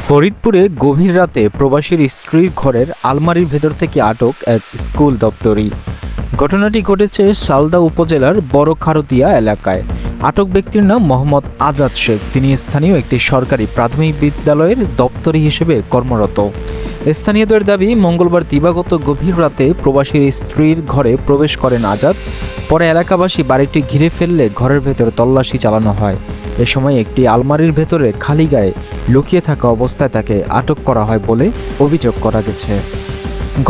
ফরিদপুরে গভীর রাতে প্রবাসীর স্ত্রীর ঘরের আলমারির ভেতর থেকে আটক এক স্কুল দপ্তরি। ঘটনাটি ঘটেছে সালদা উপজেলার বড় খারতিয়া এলাকায়। আটক ব্যক্তির নাম মোহাম্মদ আজাদ শেখ। তিনি স্থানীয় একটি সরকারি প্রাথমিক বিদ্যালয়ের দপ্তরি হিসেবে কর্মরত। স্থানীয়দের দাবি, মঙ্গলবার দিবাগত গভীর রাতে প্রবাসীর স্ত্রীর ঘরে প্রবেশ করেন আজাদ। পরে এলাকাবাসী বাড়িটি ঘিরে ফেললে ঘরের ভেতর তল্লাশি চালানো হয়। এ সময় একটি আলমারির ভেতরে খালি গায়ে লুকিয়ে থাকা অবস্থায় তাকে আটক করা হয় বলে অভিযোগ করা গেছে।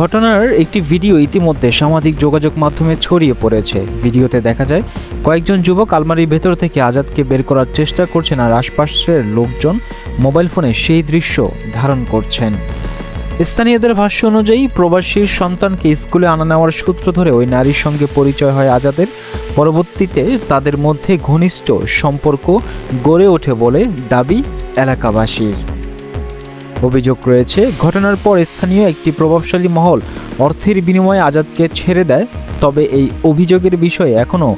ঘটনার একটি ভিডিও ইতিমধ্যে সামাজিক যোগাযোগ মাধ্যমে ছড়িয়ে পড়েছে। ভিডিওতে দেখা যায় কয়েকজন যুবক আলমারির ভেতর থেকে আজাদকে বের করার চেষ্টা করছেন, আর আশপাশের লোকজন মোবাইল ফোনে সেই দৃশ্য ধারণ করছেন। স্থানীয়দের ভাষ্য অনুযায়ী প্রবাসীর সন্তানকে স্কুলে আনা নেওয়ার সূত্র ধরে ওই নারীর সঙ্গে পরিচয় হয় আজাদের। পরবর্তীতে তাদের মধ্যে ঘনিষ্ঠ সম্পর্ক গড়ে ওঠে বলে দাবি এলাকাবাসীর। অভিযোগ রয়েছে, ঘটনার পর স্থানীয় একটি প্রভাবশালী মহল অর্থের বিনিময়ে আজাদকে ছেড়ে দেয়। তবে এই অভিযোগের বিষয়ে এখনও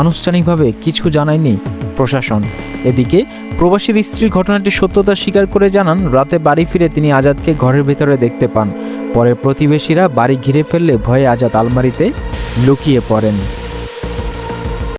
আনুষ্ঠানিকভাবে কিছু জানায়নি প্রশাসন। এদিকে প্রবাসীর স্ত্রী ঘটনাটির সত্যতা স্বীকার করে জানান, রাতে বাড়ি ফিরে তিনি আজাদকে ঘরের ভেতরে দেখতে পান। পরে প্রতিবেশীরা বাড়ি ঘিরে ফেললে ভয়ে আজাদ আলমারিতে লুকিয়ে পড়েন।